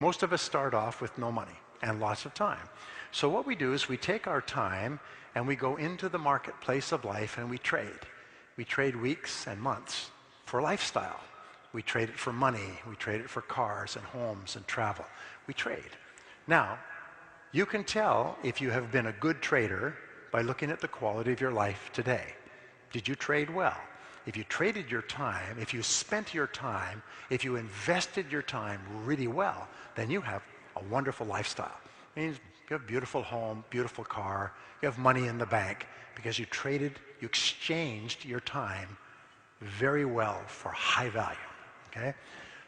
Most of us start off with no money and lots of time. So what we do is we take our time and we go into the marketplace of life and we trade. We trade weeks and months for lifestyle. We trade it for money. We trade it for cars and homes and travel. We trade. Now, you can tell if you have been a good trader by looking at the quality of your life today. Did you trade well? If you traded your time, if you spent your time, if you invested your time really well, then you have a wonderful lifestyle. It means you have a beautiful home, beautiful car, you have money in the bank because you traded, you exchanged your time very well for high value, okay?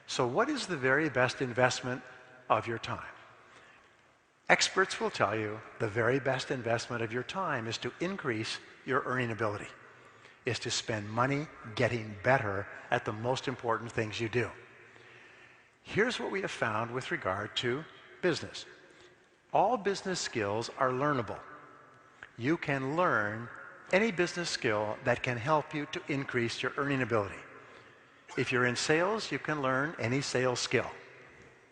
So what is the very best investment of your time? Experts will tell you the very best investment of your time is to increase your earning ability, is to spend money getting better at the most important things you do. Here's what we have found with regard to business. All business skills are learnable. You can learn any business skill that can help you to increase your earning ability. If you're in sales, you can learn any sales skill.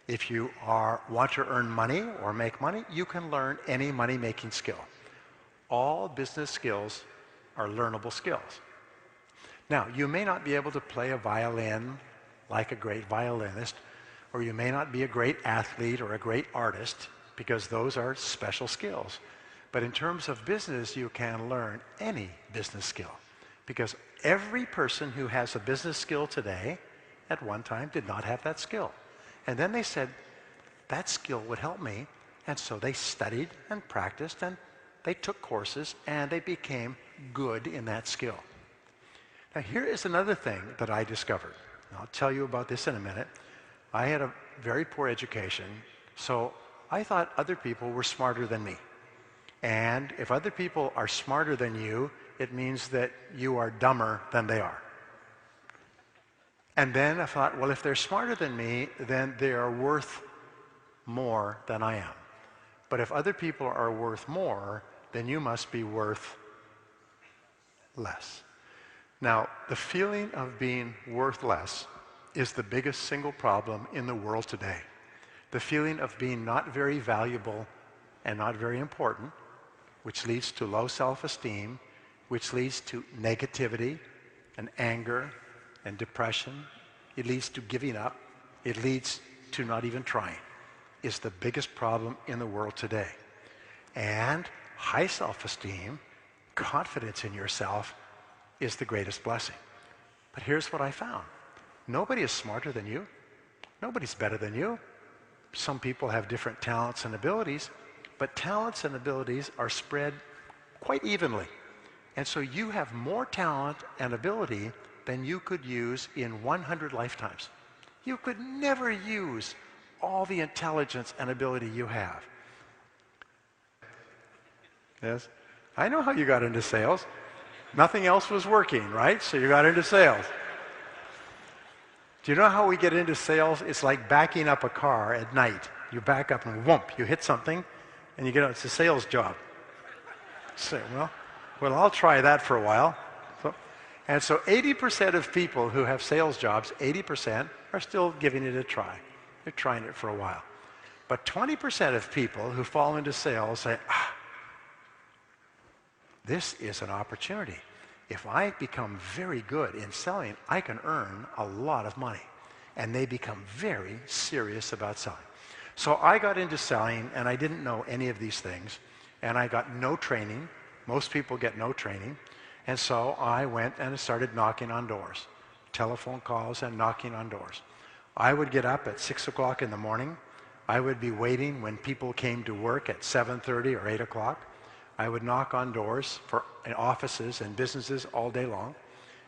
If you want to earn money or make money, you can learn any money-making skill. All business skills are learnable skills. Now, you may not be able to play a violin like a great violinist, or you may not be a great athlete or a great artist, because those are special skills. But in terms of business, you can learn any business skill, because every person who has a business skill today at one time did not have that skill. And then they said, that skill would help me. And so they studied and practiced and they took courses and they became good in that skill. Now here is another thing that I discovered. I'll tell you about this in a minute. I had a very poor education, so I thought other people were smarter than me. And if other people are smarter than you, it means that you are dumber than they are. And then I thought, well, if they're smarter than me, then they are worth more than I am. But if other people are worth more, then you must be worth less. Now, the feeling of being worth less is the biggest single problem in the world today. The feeling of being not very valuable and not very important, which leads to low self-esteem, which leads to negativity and anger and depression. It leads to giving up. It leads to not even trying, is the biggest problem in the world today. And high self-esteem, confidence in yourself, is the greatest blessing. But here's what I found. Nobody is smarter than you. Nobody's better than you. Some people have different talents and abilities, but talents and abilities are spread quite evenly. And so you have more talent and ability than you could use in 100 lifetimes. You could never use all the intelligence and ability you have. Yes? I know how you got into sales. Nothing else was working, right? So you got into sales. Do you know how we get into sales? It's like backing up a car at night. You back up and whoomp, you hit something, and you get out. It's a sales job. So, well, I'll try that for a while. And so 80% of people who have sales jobs, 80% are still giving it a try. They're trying it for a while. But 20% of people who fall into sales say, this is an opportunity. If I become very good in selling, I can earn a lot of money. And they become very serious about selling. So I got into selling, and I didn't know any of these things. And I got no training. Most people get no training. And so I went and started knocking on doors, telephone calls and knocking on doors. I would get up at 6 o'clock in the morning. I would be waiting when people came to work at 7:30 or 8 o'clock. I would knock on doors for offices and businesses all day long.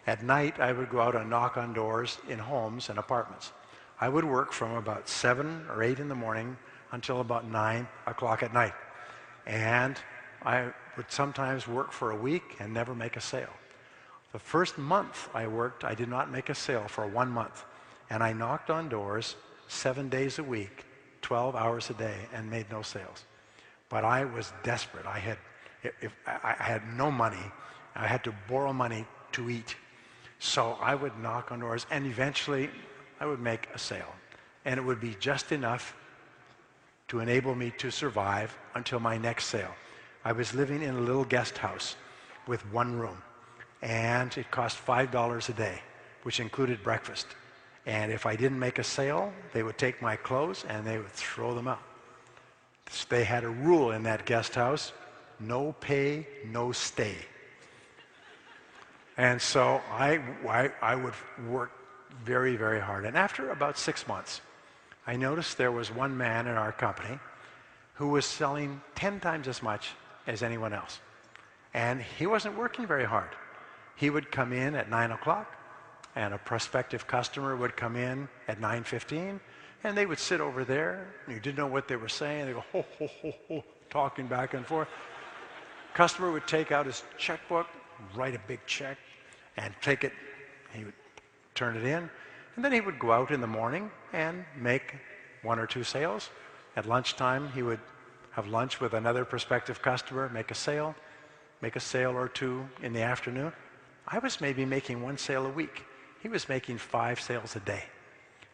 At night, I would go out and knock on doors in homes and apartments. I would work from about 7 or 8 in the morning until about 9 o'clock at night. And I would sometimes work for a week and never make a sale. The first month I worked, I did not make a sale for 1 month. And I knocked on doors 7 days a week, 12 hours a day, and made no sales. But I was desperate. I had no money. I had to borrow money to eat. So I would knock on doors, and eventually I would make a sale. And it would be just enough to enable me to survive until my next sale. I was living in a little guest house with one room, and it cost $5 a day, which included breakfast. And if I didn't make a sale, they would take my clothes and they would throw them out. They had a rule in that guest house: no pay, no stay. And so I would work very, very hard. And after about 6 months, I noticed there was one man in our company who was selling 10 times as much as anyone else. And he wasn't working very hard. He would come in at 9 o'clock, and a prospective customer would come in at 9:15, and they would sit over there. You didn't know what they were saying. They go, ho, ho, ho, ho, talking back and forth. Customer would take out his checkbook, write a big check, and take it. He would turn it in, and then he would go out in the morning and make 1 or 2 sales. At lunchtime, he would have lunch with another prospective customer, make a sale or 2 in the afternoon. I was maybe making 1 sale a week. He was making 5 sales a day.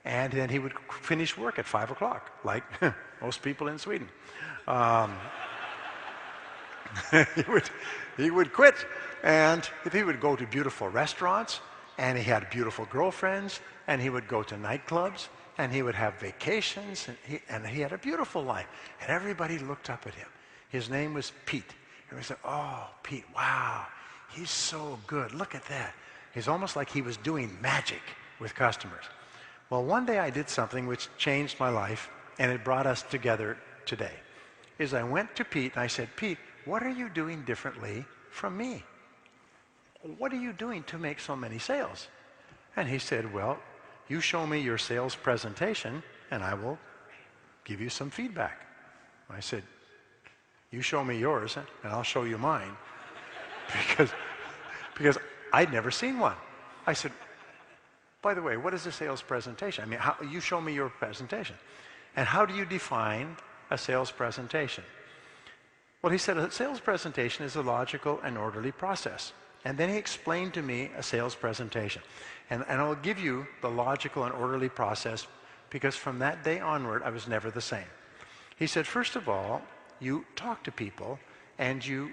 And then he would finish work at 5 o'clock, like most people in Sweden. He would quit, and he would go to beautiful restaurants, and he had beautiful girlfriends, and he would go to nightclubs, and he would have vacations, and he had a beautiful life. And everybody looked up at him. His name was Pete. And we said, oh, Pete, wow, he's so good. Look at that. It's almost like he was doing magic with customers. Well, one day I did something which changed my life, and it brought us together today. Is I went to Pete, and I said, Pete, what are you doing differently from me? What are you doing to make so many sales? And he said, well, you show me your sales presentation, and I will give you some feedback. I said, you show me yours, and I'll show you mine. because I'd never seen one. I said, by the way, what is a sales presentation? I mean, you show me your presentation. And how do you define a sales presentation? Well, he said a sales presentation is a logical and orderly process. And then he explained to me a sales presentation. And I'll give you the logical and orderly process, because from that day onward, I was never the same. He said, first of all, you talk to people and you